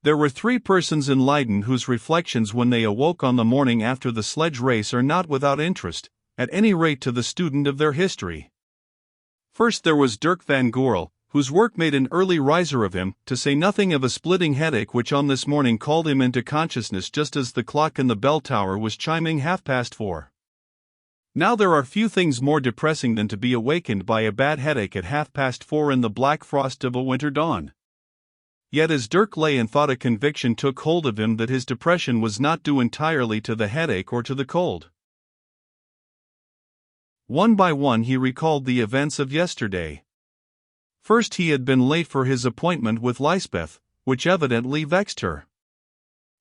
There were 3 persons in Leiden whose reflections when they awoke on the morning after the sledge race are not without interest, at any rate to the student of their history. First there was Dirk van Goorl, whose work made an early riser of him, to say nothing of a splitting headache which on this morning called him into consciousness just as the clock in the bell tower was chiming 4:30. Now there are few things more depressing than to be awakened by a bad headache at 4:30 in the black frost of a winter dawn. Yet as Dirk lay and thought, a conviction took hold of him that his depression was not due entirely to the headache or to the cold. One by one he recalled the events of yesterday. First, he had been late for his appointment with Lysbeth, which evidently vexed her.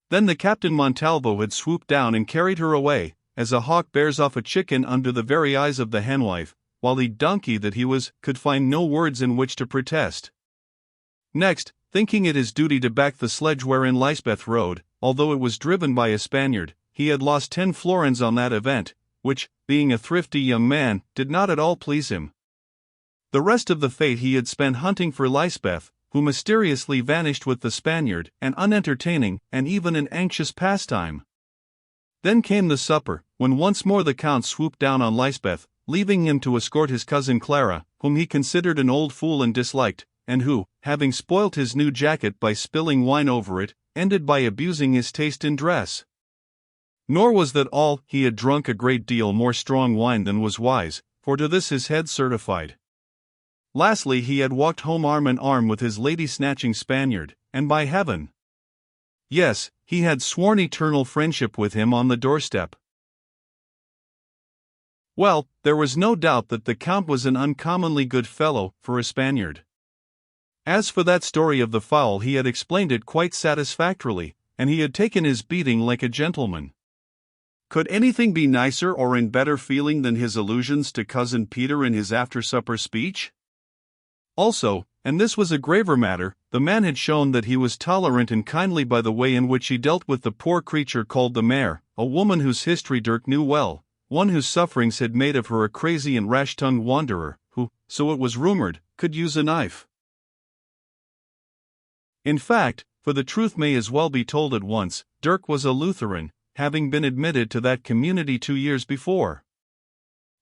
Then the Captain Montalvo had swooped down and carried her away, as a hawk bears off a chicken under the very eyes of the henwife, while he, donkey that he was, could find no words in which to protest. Next, thinking it his duty to back the sledge wherein Lysbeth rode, although it was driven by a Spaniard, he had lost 10 florins on that event, which, being a thrifty young man, did not at all please him. The rest of the fete he had spent hunting for Lysbeth, who mysteriously vanished with the Spaniard, an unentertaining, and even an anxious pastime. Then came the supper, when once more the Count swooped down on Lysbeth, leaving him to escort his cousin Clara, whom he considered an old fool and disliked, and who, having spoilt his new jacket by spilling wine over it, ended by abusing his taste in dress. Nor was that all. He had drunk a great deal more strong wine than was wise, for to this his head certified. Lastly, he had walked home arm in arm with his lady-snatching Spaniard, and by heaven! Yes, he had sworn eternal friendship with him on the doorstep. Well, there was no doubt that the Count was an uncommonly good fellow, for a Spaniard. As for that story of the fowl, he had explained it quite satisfactorily, and he had taken his beating like a gentleman. Could anything be nicer or in better feeling than his allusions to Cousin Peter in his after-supper speech? Also, and this was a graver matter, the man had shown that he was tolerant and kindly by the way in which he dealt with the poor creature called the mare, a woman whose history Dirk knew well, one whose sufferings had made of her a crazy and rash-tongued wanderer, who, so it was rumored, could use a knife. In fact, for the truth may as well be told at once, Dirk was a Lutheran, having been admitted to that community 2 years before.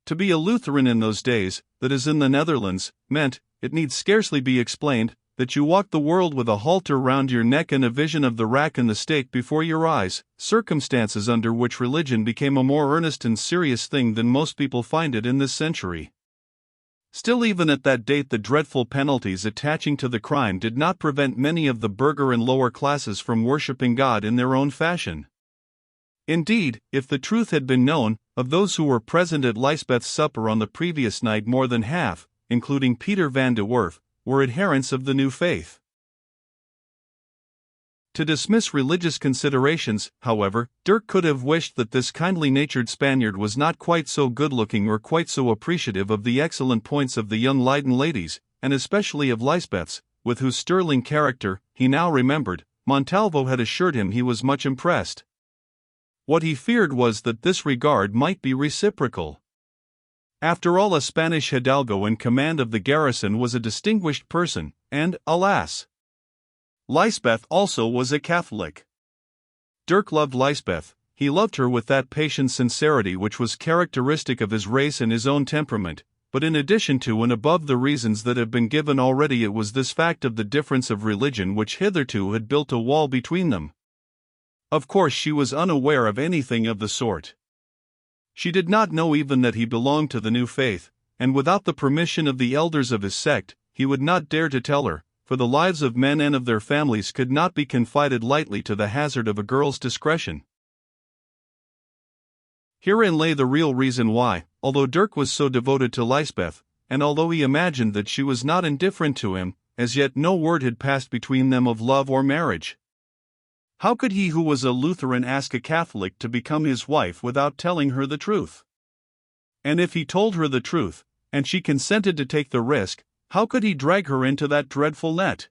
To be a Lutheran in those days, that is in the Netherlands, meant, it need scarcely be explained, that you walked the world with a halter round your neck and a vision of the rack and the stake before your eyes, circumstances under which religion became a more earnest and serious thing than most people find it in this century. Still, even at that date, the dreadful penalties attaching to the crime did not prevent many of the burgher and lower classes from worshipping God in their own fashion. Indeed, if the truth had been known, of those who were present at Lysbeth's supper on the previous night, more than half, including Peter van de Werf, were adherents of the new faith. To dismiss religious considerations, however, Dirk could have wished that this kindly-natured Spaniard was not quite so good-looking or quite so appreciative of the excellent points of the young Leiden ladies, and especially of Lysbeth's, with whose sterling character, he now remembered, Montalvo had assured him he was much impressed. What he feared was that this regard might be reciprocal. After all, a Spanish hidalgo in command of the garrison was a distinguished person, and, alas! Lysbeth also was a Catholic. Dirk loved Lysbeth. He loved her with that patient sincerity which was characteristic of his race and his own temperament, but in addition to and above the reasons that have been given already, it was this fact of the difference of religion which hitherto had built a wall between them. Of course she was unaware of anything of the sort. She did not know even that he belonged to the new faith, and without the permission of the elders of his sect, he would not dare to tell her, for the lives of men and of their families could not be confided lightly to the hazard of a girl's discretion. Herein lay the real reason why, although Dirk was so devoted to Lysbeth, and although he imagined that she was not indifferent to him, as yet no word had passed between them of love or marriage. How could he who was a Lutheran ask a Catholic to become his wife without telling her the truth? And if he told her the truth, and she consented to take the risk, how could he drag her into that dreadful net?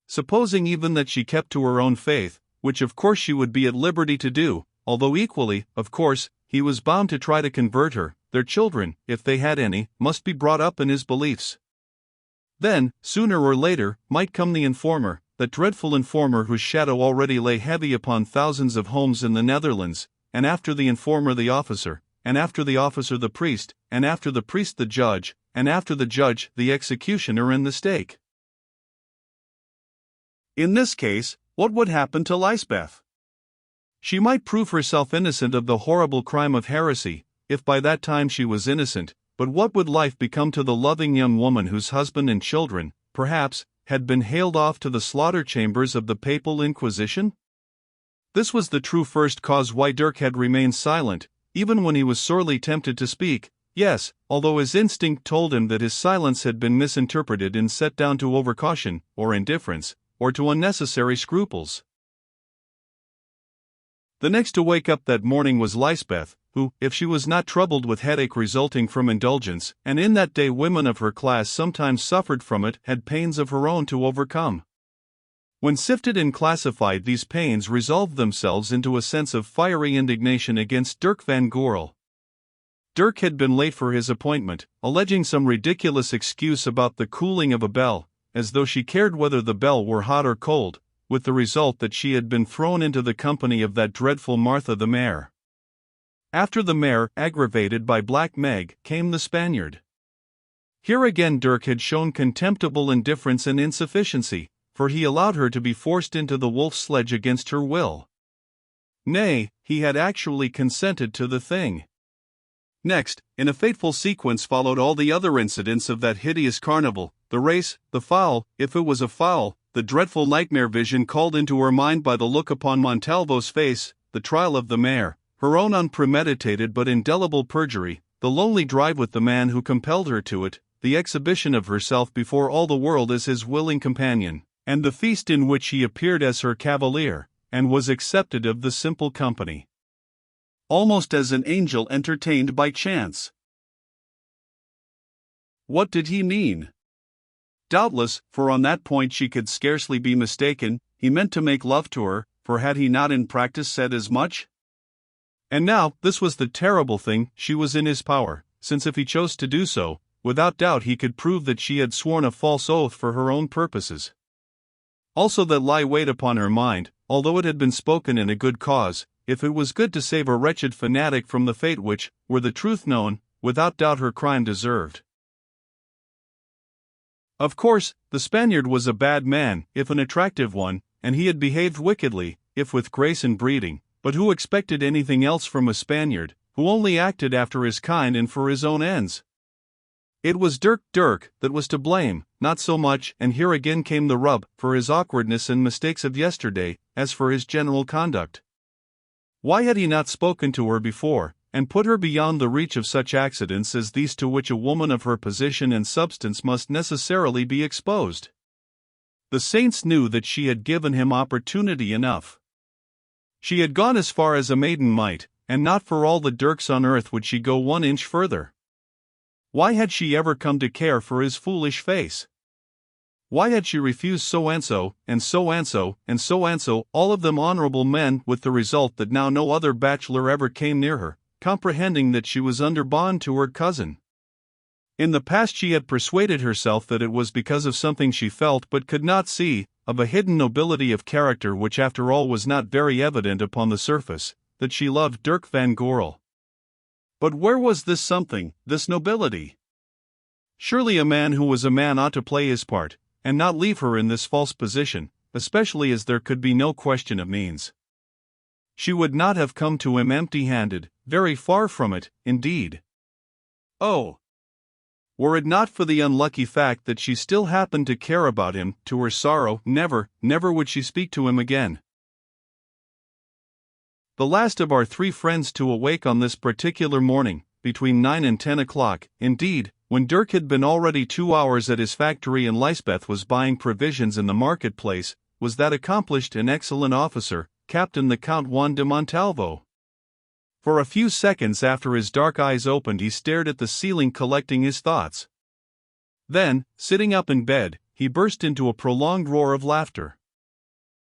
Supposing even that she kept to her own faith, which of course she would be at liberty to do, although equally, of course, he was bound to try to convert her, their children, if they had any, must be brought up in his beliefs. Then, sooner or later, might come the informer, that dreadful informer whose shadow already lay heavy upon thousands of homes in the Netherlands, and after the informer the officer, and after the officer the priest, and after the priest the judge, and after the judge the executioner in the stake. In this case, what would happen to Lysbeth? She might prove herself innocent of the horrible crime of heresy, if by that time she was innocent, but what would life become to the loving young woman whose husband and children, perhaps, had been haled off to the slaughter chambers of the Papal Inquisition? This was the true first cause why Dirk had remained silent, even when he was sorely tempted to speak, yes, although his instinct told him that his silence had been misinterpreted and set down to overcaution, or indifference, or to unnecessary scruples. The next to wake up that morning was Lysbeth, who, if she was not troubled with headache resulting from indulgence, and in that day women of her class sometimes suffered from it, had pains of her own to overcome. When sifted and classified, these pains resolved themselves into a sense of fiery indignation against Dirk van Goorl. Dirk had been late for his appointment, alleging some ridiculous excuse about the cooling of a bell, as though she cared whether the bell were hot or cold, with the result that she had been thrown into the company of that dreadful Martha the Mare. After the Mare, aggravated by Black Meg, came the Spaniard. Here again Dirk had shown contemptible indifference and insufficiency, for he allowed her to be forced into the wolf's sledge against her will. Nay, he had actually consented to the thing. Next, in a fateful sequence followed all the other incidents of that hideous carnival, the race, the fowl, if it was a fowl, the dreadful nightmare vision called into her mind by the look upon Montalvo's face, the trial of the Mare, her own unpremeditated but indelible perjury, the lonely drive with the man who compelled her to it, the exhibition of herself before all the world as his willing companion, and the feast in which he appeared as her cavalier, and was accepted of the simple company, almost as an angel entertained by chance. What did he mean? Doubtless, for on that point she could scarcely be mistaken, he meant to make love to her, for had he not in practice said as much? And now, this was the terrible thing, she was in his power, since if he chose to do so, without doubt he could prove that she had sworn a false oath for her own purposes. Also that lie weighed upon her mind, although it had been spoken in a good cause, if it was good to save a wretched fanatic from the fate which, were the truth known, without doubt her crime deserved. Of course, the Spaniard was a bad man, if an attractive one, and he had behaved wickedly, if with grace and breeding, but who expected anything else from a Spaniard, who only acted after his kind and for his own ends? It was Dirk that was to blame, not so much, and here again came the rub, for his awkwardness and mistakes of yesterday, as for his general conduct. Why had he not spoken to her before, and put her beyond the reach of such accidents as these to which a woman of her position and substance must necessarily be exposed? The saints knew that she had given him opportunity enough. She had gone as far as a maiden might, and not for all the Dirks on earth would she go 1 inch further. Why had she ever come to care for his foolish face? Why had she refused so and so, and so and so, and so and so, all of them honorable men, with the result that now no other bachelor ever came near her, comprehending that she was under bond to her cousin? In the past she had persuaded herself that it was because of something she felt but could not see, of a hidden nobility of character which after all was not very evident upon the surface, that she loved Dirk van Goorl. But where was this something, this nobility? Surely a man who was a man ought to play his part, and not leave her in this false position, especially as there could be no question of means. She would not have come to him empty-handed, very far from it, indeed. Oh! Were it not for the unlucky fact that she still happened to care about him, to her sorrow, never would she speak to him again. The last of our 3 friends to awake on this particular morning, between 9 and 10 o'clock, indeed, when Dirk had been already 2 hours at his factory and Lysbeth was buying provisions in the marketplace, was that accomplished and excellent officer, Captain the Count Juan de Montalvo. For a few seconds after his dark eyes opened he stared at the ceiling collecting his thoughts. Then, sitting up in bed, he burst into a prolonged roar of laughter.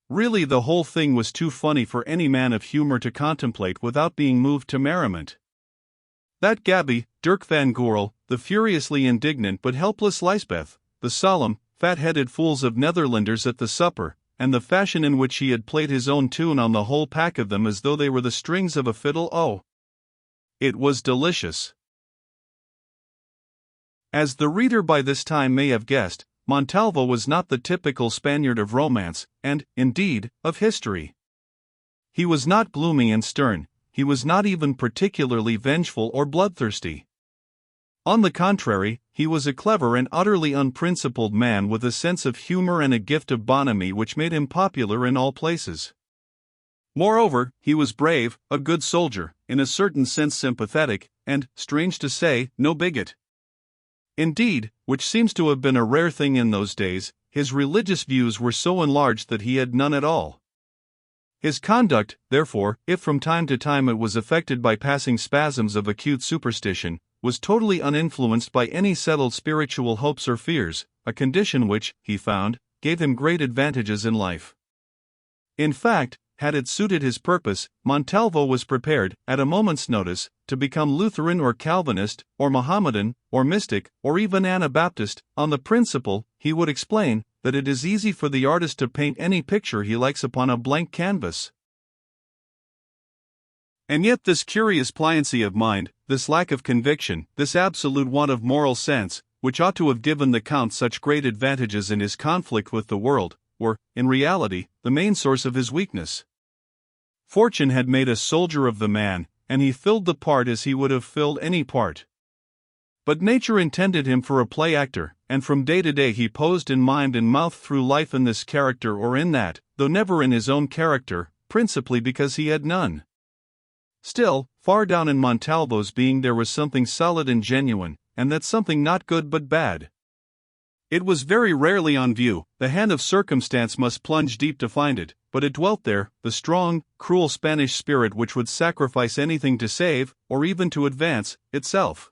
Really the whole thing was too funny for any man of humor to contemplate without being moved to merriment. That gaby, Dirk van Goorl, the furiously indignant but helpless Lysbeth, the solemn, fat-headed fools of Netherlanders at the supper, and the fashion in which he had played his own tune on the whole pack of them as though they were the strings of a fiddle. Oh, it was delicious. As the reader by this time may have guessed, Montalvo was not the typical Spaniard of romance, and, indeed, of history. He was not gloomy and stern, he was not even particularly vengeful or bloodthirsty. On the contrary, he was a clever and utterly unprincipled man with a sense of humor and a gift of bonhomie which made him popular in all places. Moreover, he was brave, a good soldier, in a certain sense sympathetic, and, strange to say, no bigot. Indeed, which seems to have been a rare thing in those days, his religious views were so enlarged that he had none at all. His conduct, therefore, if from time to time it was affected by passing spasms of acute superstition, was totally uninfluenced by any settled spiritual hopes or fears, a condition which, he found, gave him great advantages in life. In fact, had it suited his purpose, Montalvo was prepared, at a moment's notice, to become Lutheran or Calvinist, or Mohammedan, or mystic, or even Anabaptist, on the principle, he would explain, that it is easy for the artist to paint any picture he likes upon a blank canvas. And yet this curious pliancy of mind, this lack of conviction, this absolute want of moral sense, which ought to have given the Count such great advantages in his conflict with the world, were, in reality, the main source of his weakness. Fortune had made a soldier of the man, and he filled the part as he would have filled any part. But nature intended him for a play actor, and from day to day he posed in mind and mouth through life in this character or in that, though never in his own character, principally because he had none. Still, far down in Montalvo's being there was something solid and genuine, and that something not good but bad. It was very rarely on view, the hand of circumstance must plunge deep to find it, but it dwelt there, the strong, cruel Spanish spirit which would sacrifice anything to save, or even to advance, itself.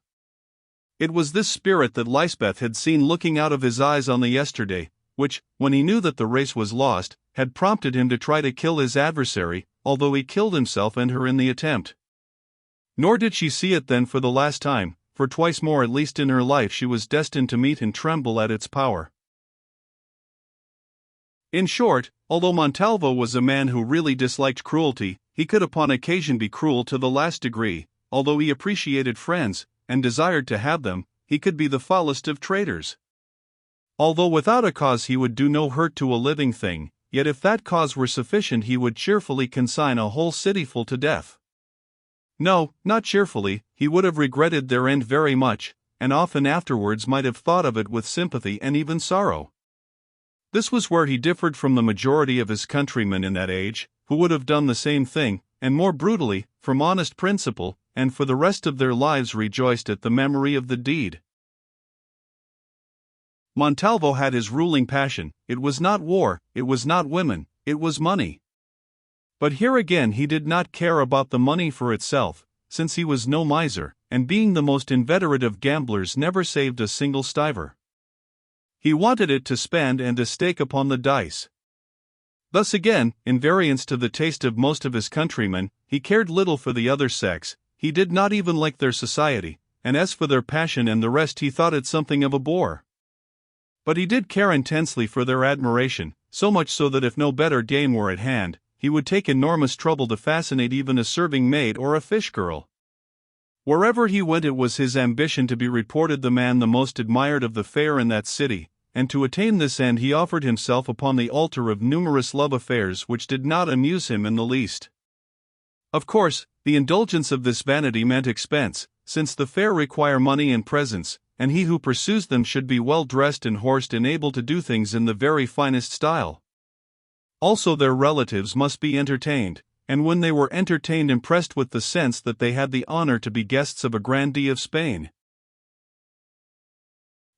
It was this spirit that Lysbeth had seen looking out of his eyes on the yesterday, which, when he knew that the race was lost, had prompted him to try to kill his adversary, although he killed himself and her in the attempt. Nor did she see it then for the last time, for twice more at least in her life she was destined to meet and tremble at its power. In short, although Montalvo was a man who really disliked cruelty, he could upon occasion be cruel to the last degree. Although he appreciated friends, and desired to have them, he could be the foulest of traitors. Although without a cause he would do no hurt to a living thing, yet if that cause were sufficient he would cheerfully consign a whole cityful to death. No, not cheerfully, he would have regretted their end very much, and often afterwards might have thought of it with sympathy and even sorrow. This was where he differed from the majority of his countrymen in that age, who would have done the same thing, and more brutally, from honest principle, and for the rest of their lives rejoiced at the memory of the deed. Montalvo had his ruling passion. It was not war, it was not women, it was money. But here again he did not care about the money for itself, since he was no miser, and being the most inveterate of gamblers never saved a single stiver. He wanted it to spend and to stake upon the dice. Thus again, in variance to the taste of most of his countrymen, he cared little for the other sex, he did not even like their society, and as for their passion and the rest he thought it something of a bore. But he did care intensely for their admiration, so much so that if no better game were at hand, he would take enormous trouble to fascinate even a serving maid or a fish girl. Wherever he went it was his ambition to be reported the man the most admired of the fair in that city, and to attain this end he offered himself upon the altar of numerous love affairs which did not amuse him in the least. Of course, the indulgence of this vanity meant expense, since the fair require money and presents, and he who pursues them should be well dressed and horsed and able to do things in the very finest style. Also their relatives must be entertained, and when they were entertained impressed with the sense that they had the honor to be guests of a grandee of Spain.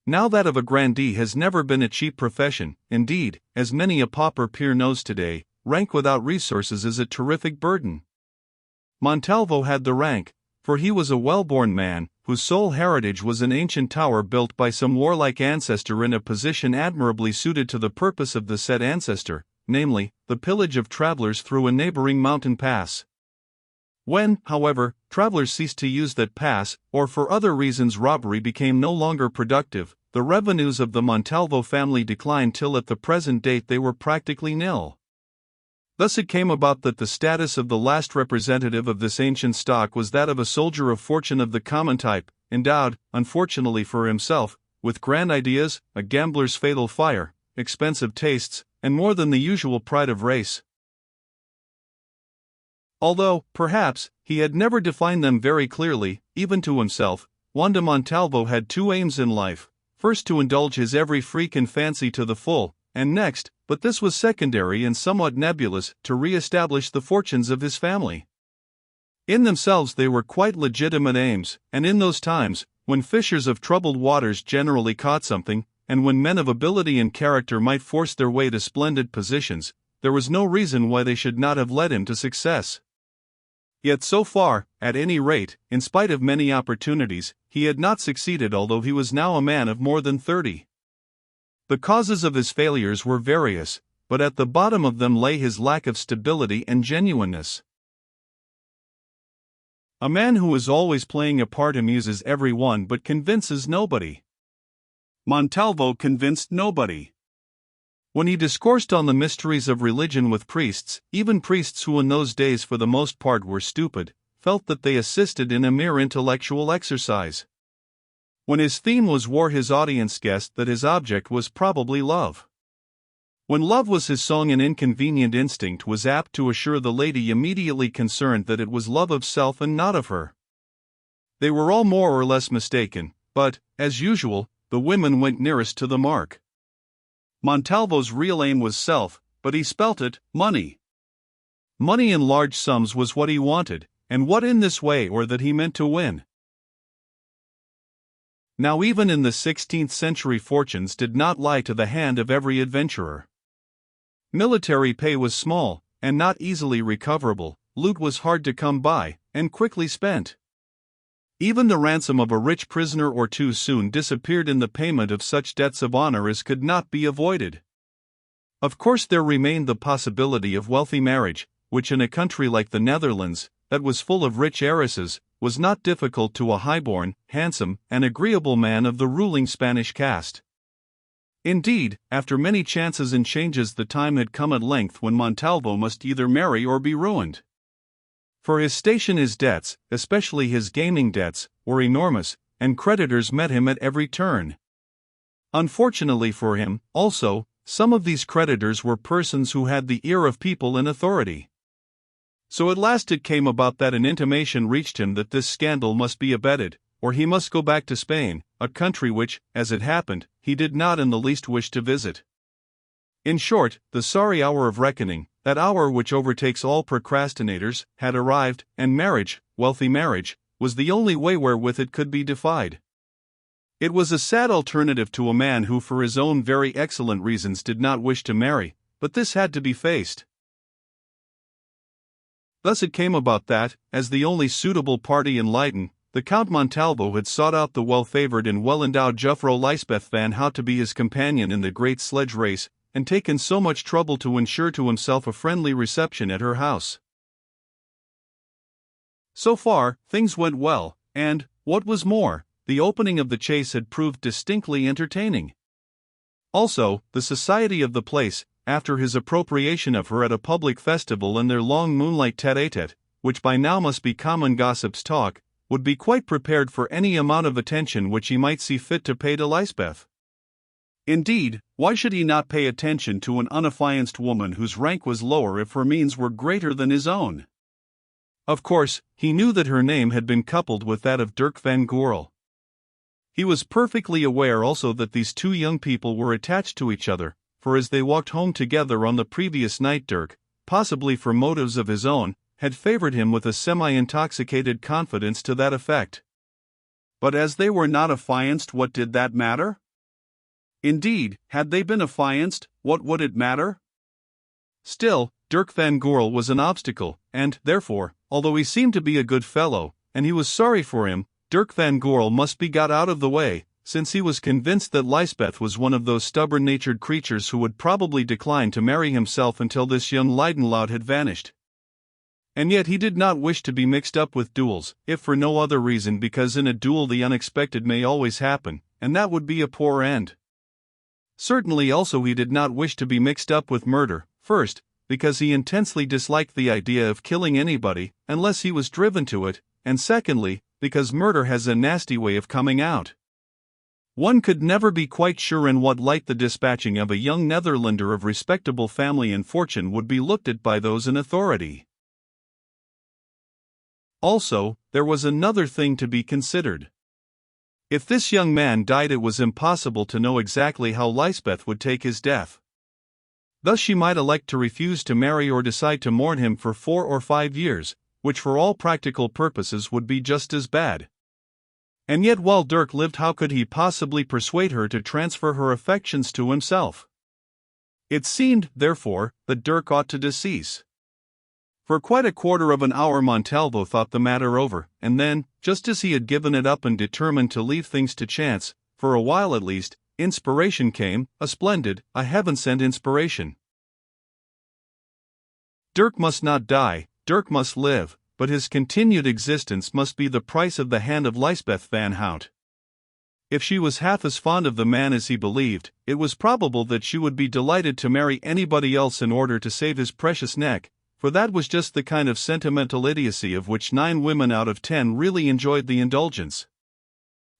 Now that of a grandee has never been a cheap profession. Indeed, as many a pauper peer knows today, rank without resources is a terrific burden. Montalvo had the rank, for he was a well-born man, whose sole heritage was an ancient tower built by some warlike ancestor in a position admirably suited to the purpose of the said ancestor, namely, the pillage of travelers through a neighboring mountain pass. When, however, travelers ceased to use that pass, or for other reasons robbery became no longer productive, the revenues of the Montalvo family declined till at the present date they were practically nil. Thus it came about that the status of the last representative of this ancient stock was that of a soldier of fortune of the common type, endowed, unfortunately for himself, with grand ideas, a gambler's fatal fire, expensive tastes, and more than the usual pride of race. Although, perhaps, he had never defined them very clearly, even to himself, Juan de Montalvo had two aims in life: first to indulge his every freak and fancy to the full, and next, but this was secondary and somewhat nebulous, to re-establish the fortunes of his family. In themselves they were quite legitimate aims, and in those times, when fishers of troubled waters generally caught something, and when men of ability and character might force their way to splendid positions, there was no reason why they should not have led him to success. Yet so far, at any rate, in spite of many opportunities, he had not succeeded, although he was now a man of more than 30. The causes of his failures were various, but at the bottom of them lay his lack of stability and genuineness. A man who is always playing a part amuses everyone but convinces nobody. Montalvo convinced nobody. When he discoursed on the mysteries of religion with priests, even priests who in those days for the most part were stupid, felt that they assisted in a mere intellectual exercise. When his theme was war, his audience guessed that his object was probably love. When love was his song, an inconvenient instinct was apt to assure the lady immediately concerned that it was love of self and not of her. They were all more or less mistaken, but, as usual, the women went nearest to the mark. Montalvo's real aim was self, but he spelt it money. Money in large sums was what he wanted, and what in this way or that he meant to win. Now even in the 16th century fortunes did not lie to the hand of every adventurer. Military pay was small, and not easily recoverable, loot was hard to come by, and quickly spent. Even the ransom of a rich prisoner or two soon disappeared in the payment of such debts of honor as could not be avoided. Of course there remained the possibility of wealthy marriage, which in a country like the Netherlands, that was full of rich heiresses, was not difficult to a high-born, handsome, and agreeable man of the ruling Spanish caste. Indeed, after many chances and changes, the time had come at length when Montalvo must either marry or be ruined. For his station, his debts, especially his gaming debts, were enormous, and creditors met him at every turn. Unfortunately for him, also, some of these creditors were persons who had the ear of people in authority. So at last it came about that an intimation reached him that this scandal must be abetted, or he must go back to Spain, a country which, as it happened, he did not in the least wish to visit. In short, the sorry hour of reckoning, that hour which overtakes all procrastinators, had arrived, and marriage, wealthy marriage, was the only way wherewith it could be defied. It was a sad alternative to a man who for his own very excellent reasons did not wish to marry, but this had to be faced. Thus it came about that, as the only suitable party in Leyden, the Count Montalvo had sought out the well-favored and well-endowed Juffrouw Lysbeth van Hout to be his companion in the great sledge race, and taken so much trouble to ensure to himself a friendly reception at her house. So far, things went well, and, what was more, the opening of the chase had proved distinctly entertaining. Also, the society of the place, after his appropriation of her at a public festival and their long moonlight tête-à-tête, which by now must be common gossip's talk, would be quite prepared for any amount of attention which he might see fit to pay to Lysbeth. Indeed, why should he not pay attention to an unaffianced woman whose rank was lower if her means were greater than his own? Of course, he knew that her name had been coupled with that of Dirk van Goorl. He was perfectly aware also that these two young people were attached to each other, for as they walked home together on the previous night, Dirk, possibly for motives of his own, had favored him with a semi-intoxicated confidence to that effect. But as they were not affianced, what did that matter? Indeed, had they been affianced, what would it matter? Still, Dirk van Goorl was an obstacle, and, therefore, although he seemed to be a good fellow, and he was sorry for him, Dirk van Goorl must be got out of the way, since he was convinced that Lysbeth was one of those stubborn-natured creatures who would probably decline to marry himself until this young Leidenlout had vanished. And yet he did not wish to be mixed up with duels, if for no other reason because in a duel the unexpected may always happen, and that would be a poor end. Certainly also he did not wish to be mixed up with murder, first, because he intensely disliked the idea of killing anybody, unless he was driven to it, and secondly, because murder has a nasty way of coming out. One could never be quite sure in what light the dispatching of a young Netherlander of respectable family and fortune would be looked at by those in authority. Also, there was another thing to be considered. If this young man died, it was impossible to know exactly how Lysbeth would take his death. Thus she might elect to refuse to marry or decide to mourn him for 4 or 5 years, which for all practical purposes would be just as bad. And yet while Dirk lived, how could he possibly persuade her to transfer her affections to himself? It seemed, therefore, that Dirk ought to decease. For quite a quarter of an hour Montalvo thought the matter over, and then, just as he had given it up and determined to leave things to chance, for a while at least, inspiration came, a splendid, a heaven-sent inspiration. Dirk must not die, Dirk must live, but his continued existence must be the price of the hand of Lysbeth van Hout. If she was half as fond of the man as he believed, it was probable that she would be delighted to marry anybody else in order to save his precious neck, for that was just the kind of sentimental idiocy of which 9 women out of 10 really enjoyed the indulgence.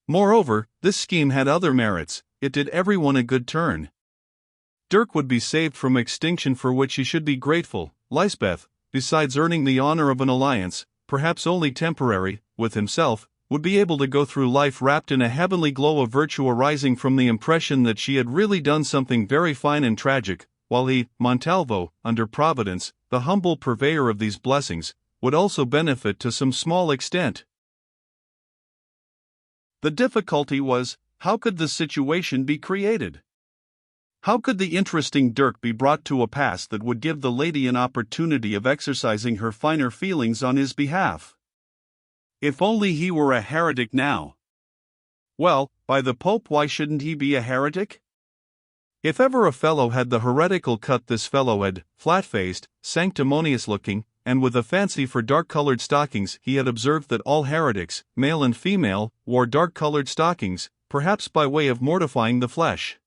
Moreover, this scheme had other merits, it did everyone a good turn. Dirk would be saved from extinction, for which he should be grateful. Lysbeth, besides earning the honor of an alliance, perhaps only temporary, with himself, would be able to go through life wrapped in a heavenly glow of virtue arising from the impression that she had really done something very fine and tragic, while he, Montalvo, under Providence, the humble purveyor of these blessings, would also benefit to some small extent. The difficulty was, how could the situation be created? How could the interesting Dirk be brought to a pass that would give the lady an opportunity of exercising her finer feelings on his behalf? If only he were a heretic now. Well, by the Pope, why shouldn't he be a heretic? If ever a fellow had the heretical cut, this fellow had, flat-faced, sanctimonious-looking, and with a fancy for dark-colored stockings. He had observed that all heretics, male and female, wore dark-colored stockings, perhaps by way of mortifying the flesh.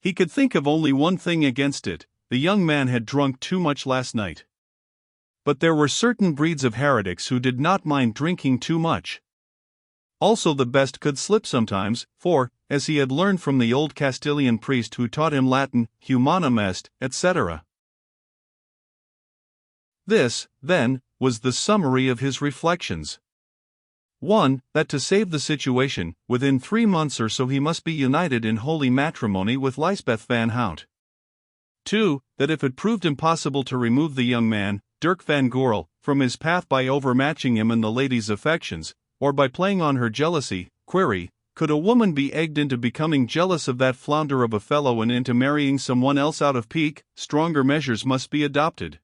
He could think of only one thing against it: the young man had drunk too much last night. But there were certain breeds of heretics who did not mind drinking too much. Also the best could slip sometimes, for, as he had learned from the old Castilian priest who taught him Latin, humanum est, etc. This, then, was the summary of his reflections. 1. That to save the situation, within 3 months or so he must be united in holy matrimony with Lysbeth van Hout. 2. That if it proved impossible to remove the young man, Dirk van Goorl, from his path by overmatching him in the lady's affections, or by playing on her jealousy, query, could a woman be egged into becoming jealous of that flounder of a fellow and into marrying someone else out of pique, stronger measures must be adopted.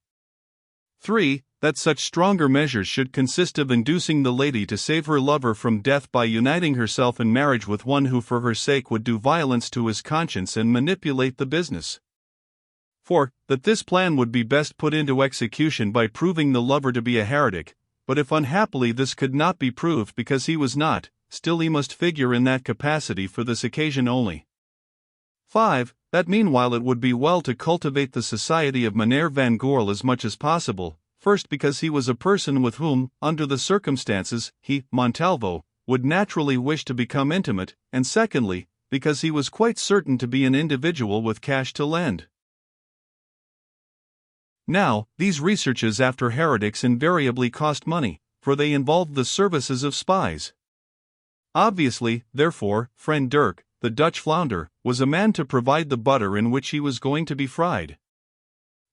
3. That such stronger measures should consist of inducing the lady to save her lover from death by uniting herself in marriage with one who for her sake would do violence to his conscience and manipulate the business. 4. That this plan would be best put into execution by proving the lover to be a heretic, but if unhappily this could not be proved because he was not, still he must figure in that capacity for this occasion only. 5. That meanwhile it would be well to cultivate the society of Meneer van Goorl as much as possible, first because he was a person with whom, under the circumstances, he, Montalvo, would naturally wish to become intimate, and secondly, because he was quite certain to be an individual with cash to lend. Now, these researches after heretics invariably cost money, for they involved the services of spies. Obviously, therefore, friend Dirk, the Dutch flounder, was a man to provide the butter in which he was going to be fried.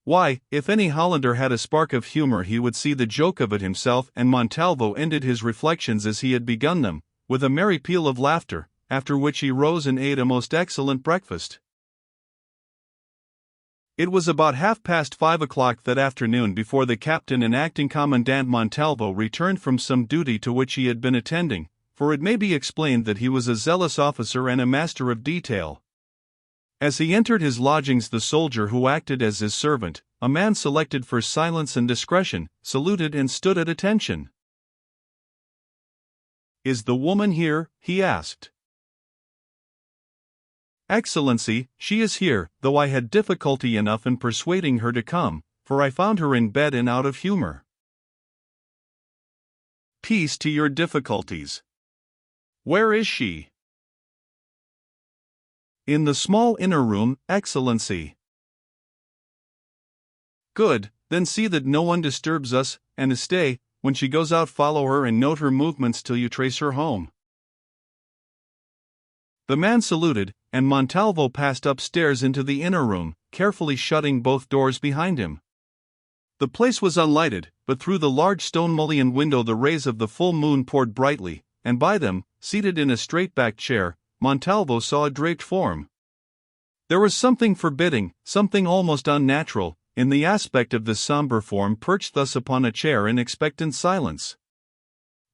Why, if any Hollander had a spark of humor he would see the joke of it himself, and Montalvo ended his reflections as he had begun them, with a merry peal of laughter, after which he rose and ate a most excellent breakfast. It was about 5:30 o'clock that afternoon before the captain and acting commandant Montalvo returned from some duty to which he had been attending, for it may be explained that he was a zealous officer and a master of detail. As he entered his lodgings, the soldier who acted as his servant, a man selected for silence and discretion, saluted and stood at attention. "Is the woman here?" he asked. "Excellency, she is here, though I had difficulty enough in persuading her to come, for I found her in bed and out of humor." "Peace to your difficulties. Where is she?" "In the small inner room, Excellency." "Good, then see that no one disturbs us, and stay, when she goes out follow her and note her movements till you trace her home." The man saluted, and Montalvo passed upstairs into the inner room, carefully shutting both doors behind him. The place was unlighted, but through the large stone mullioned window the rays of the full moon poured brightly, and by them, seated in a straight-backed chair, Montalvo saw a draped form. There was something forbidding, something almost unnatural, in the aspect of this somber form perched thus upon a chair in expectant silence.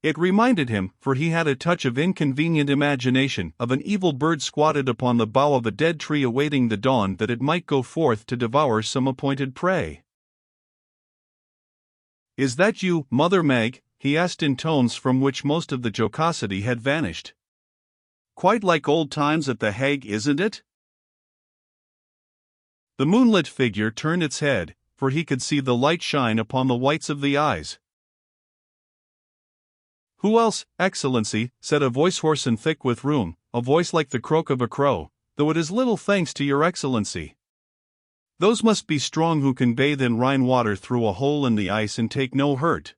It reminded him, for he had a touch of inconvenient imagination, of an evil bird squatted upon the bough of a dead tree awaiting the dawn that it might go forth to devour some appointed prey. "Is that you, Mother Meg?" he asked in tones from which most of the jocosity had vanished. "Quite like old times at the Hague, isn't it?" The moonlit figure turned its head, for he could see the light shine upon the whites of the eyes. "Who else, Excellency?" said a voice hoarse and thick with rheum, a voice like the croak of a crow, "though it is little thanks to your Excellency. Those must be strong who can bathe in Rhine water through a hole in the ice and take no hurt."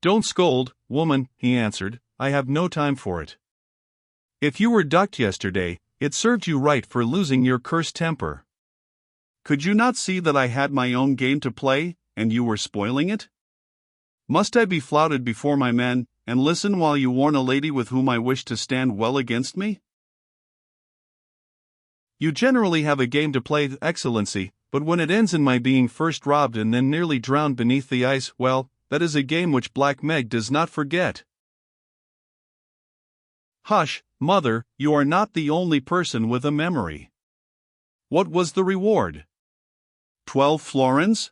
"Don't scold, woman," he answered, "I have no time for it. If you were ducked yesterday, it served you right for losing your cursed temper. Could you not see that I had my own game to play, and you were spoiling it? Must I be flouted before my men, and listen while you warn a lady with whom I wish to stand well against me? You generally have a game to play, Excellency, but when it ends in my being first robbed and then nearly drowned beneath the ice, well, that is a game which Black Meg does not forget." "Hush, Mother, you are not the only person with a memory. What was the reward? 12 florins?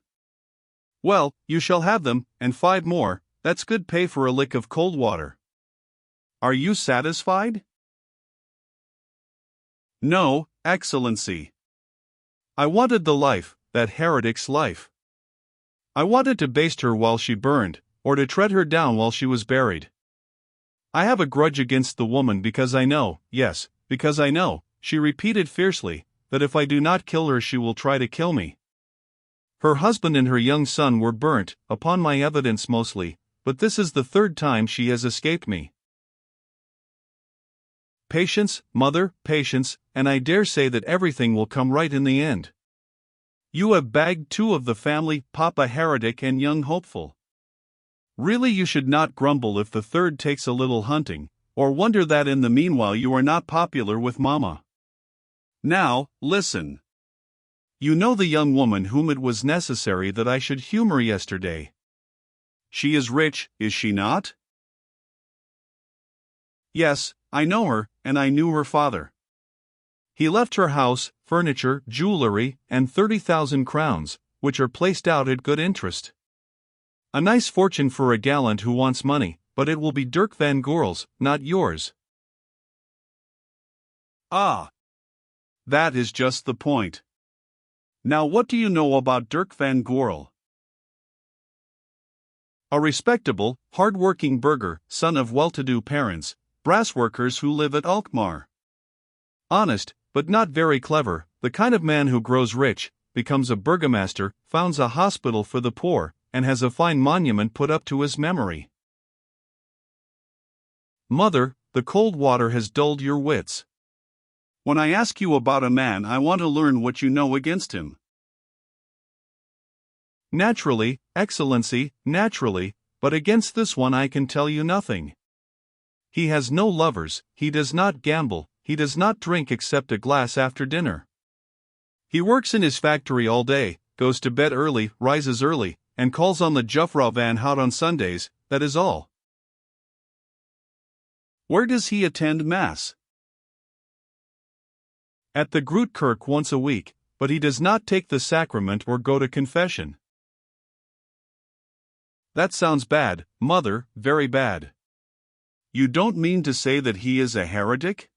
Well, you shall have them, and 5 more, that's good pay for a lick of cold water. Are you satisfied?" "No, Excellency. I wanted the life, that heretic's life. I wanted to baste her while she burned, or to tread her down while she was buried. I have a grudge against the woman because I know, yes, because I know," she repeated fiercely, "that if I do not kill her she will try to kill me. Her husband and her young son were burnt, upon my evidence mostly, but this is the 3rd time she has escaped me. Patience, Mother, patience, and I dare say that everything will come right in the end. You have bagged 2 of the family, Papa Heretic and young Hopeful. Really you should not grumble if the 3rd takes a little hunting, or wonder that in the meanwhile you are not popular with Mama. Now, listen. You know the young woman whom it was necessary that I should humor yesterday. She is rich, is she not?" "Yes, I know her, and I knew her father. He left her house, furniture, jewelry, and 30,000 crowns, which are placed out at good interest. A nice fortune for a gallant who wants money, but it will be Dirk van Goorl's, not yours." "Ah! That is just the point. Now what do you know about Dirk van Goorl?" "A respectable, hard-working burgher, son of well-to-do parents, brass workers who live at Alkmaar. Honest, but not very clever, the kind of man who grows rich, becomes a burgomaster, founds a hospital for the poor, and has a fine monument put up to his memory." "Mother, the cold water has dulled your wits. When I ask you about a man I want to learn what you know against him." "Naturally, Excellency, naturally, but against this one I can tell you nothing. He has no lovers, he does not gamble, he does not drink except a glass after dinner. He works in his factory all day, goes to bed early, rises early, and calls on the Juffrouw van Hout on Sundays, that is all." "Where does he attend Mass?" "At the Groot Kerk once a week, but he does not take the sacrament or go to confession. That sounds bad, Mother, very bad. You don't mean to say that he is a heretic?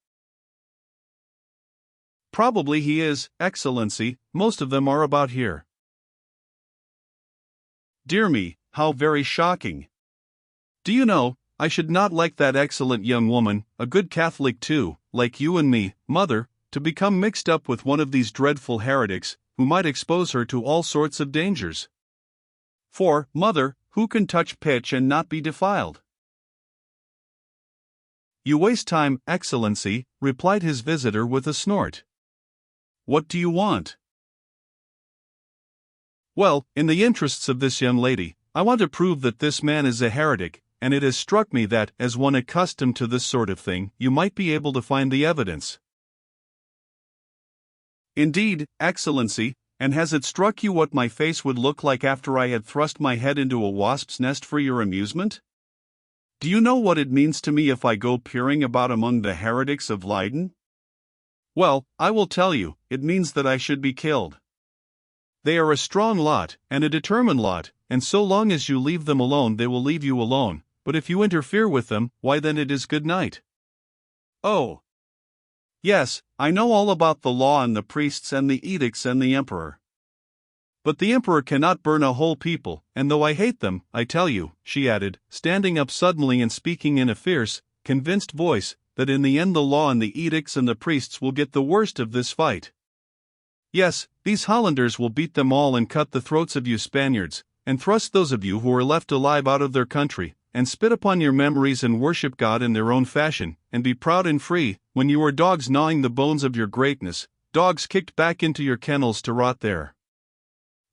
Probably he is, Excellency, most of them are about here. Dear me, how very shocking. Do you know, I should not like that excellent young woman, a good Catholic too, like you and me, Mother, to become mixed up with one of these dreadful heretics, who might expose her to all sorts of dangers. For, Mother, who can touch pitch and not be defiled? You waste time, Excellency, replied his visitor with a snort. What do you want? Well, in the interests of this young lady, I want to prove that this man is a heretic, and it has struck me that, as one accustomed to this sort of thing, you might be able to find the evidence. Indeed, Excellency, and has it struck you what my face would look like after I had thrust my head into a wasp's nest for your amusement? Do you know what it means to me if I go peering about among the heretics of Leiden? Well, I will tell you, it means that I should be killed. They are a strong lot, and a determined lot, and so long as you leave them alone they will leave you alone, but if you interfere with them, why then it is good night. Oh! Yes, I know all about the law and the priests and the edicts and the emperor. But the emperor cannot burn a whole people, and though I hate them, I tell you, she added, standing up suddenly and speaking in a fierce, convinced voice, that in the end the law and the edicts and the priests will get the worst of this fight. Yes, these Hollanders will beat them all and cut the throats of you Spaniards, and thrust those of you who are left alive out of their country, and spit upon your memories and worship God in their own fashion, and be proud and free, when you are dogs gnawing the bones of your greatness, dogs kicked back into your kennels to rot there.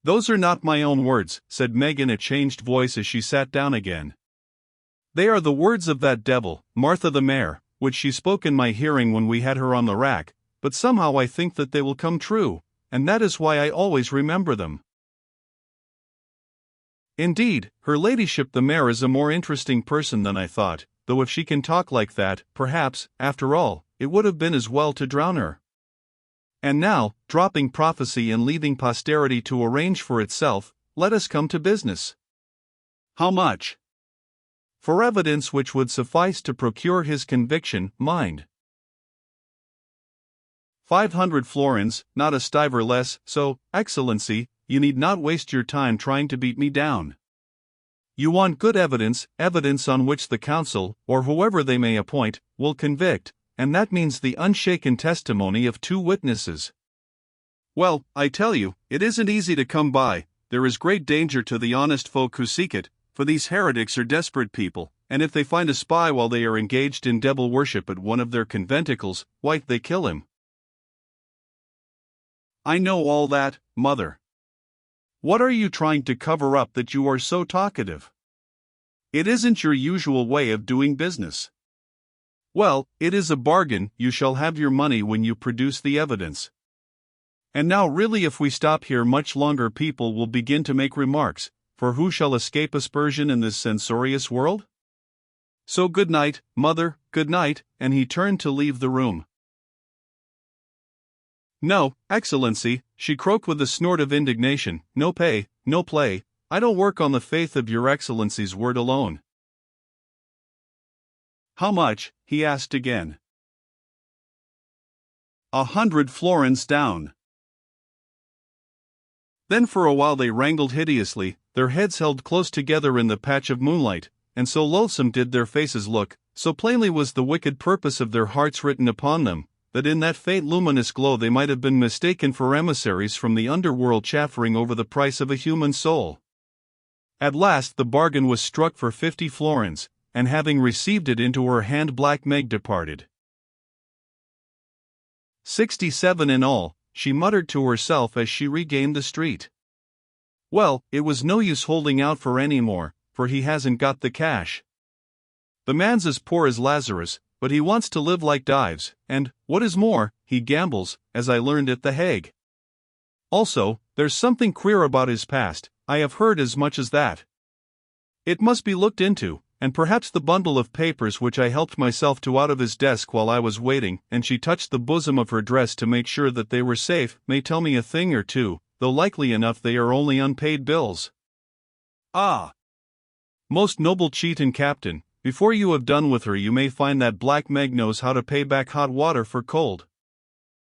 Those are not my own words, said Meg in a changed voice as she sat down again. They are the words of that devil, Martha the Mare, which she spoke in my hearing when we had her on the rack, but somehow I think that they will come true, and that is why I always remember them. Indeed, her ladyship the Mare is a more interesting person than I thought, though if she can talk like that, perhaps, after all, it would have been as well to drown her. And now, dropping prophecy and leaving posterity to arrange for itself, let us come to business. How much? For evidence which would suffice to procure his conviction, mind. 500 florins, not a stiver less, so, Excellency, you need not waste your time trying to beat me down. You want good evidence, evidence on which the council, or whoever they may appoint, will convict, and that means the unshaken testimony of 2 witnesses. Well, I tell you, it isn't easy to come by, there is great danger to the honest folk who seek it, for these heretics are desperate people, and if they find a spy while they are engaged in devil worship at one of their conventicles, why, they kill him. I know all that, Mother. What are you trying to cover up that you are so talkative? It isn't your usual way of doing business. Well, it is a bargain, you shall have your money when you produce the evidence. And now really if we stop here much longer people will begin to make remarks, for who shall escape aspersion in this censorious world? So good night, Mother, good night, and he turned to leave the room. No, Excellency, she croaked with a snort of indignation, no pay, no play, I don't work on the faith of your Excellency's word alone. How much? He asked again. 100 florins down. Then for a while they wrangled hideously, their heads held close together in the patch of moonlight, and so loathsome did their faces look, so plainly was the wicked purpose of their hearts written upon them, that in that faint luminous glow they might have been mistaken for emissaries from the underworld chaffering over the price of a human soul. At last the bargain was struck for 50 florins, and having received it into her hand Black Meg departed. 67 in all, she muttered to herself as she regained the street. Well, it was no use holding out for any more, for he hasn't got the cash. The man's as poor as Lazarus, but he wants to live like Dives, and, what is more, he gambles, as I learned at The Hague. Also, there's something queer about his past, I have heard as much as that. It must be looked into, And perhaps the bundle of papers which I helped myself to out of his desk while I was waiting, and she touched the bosom of her dress to make sure that they were safe, may tell me a thing or two, though likely enough they are only unpaid bills. Ah! Most noble cheat and captain, before you have done with her you may find that Black Meg knows how to pay back hot water for cold.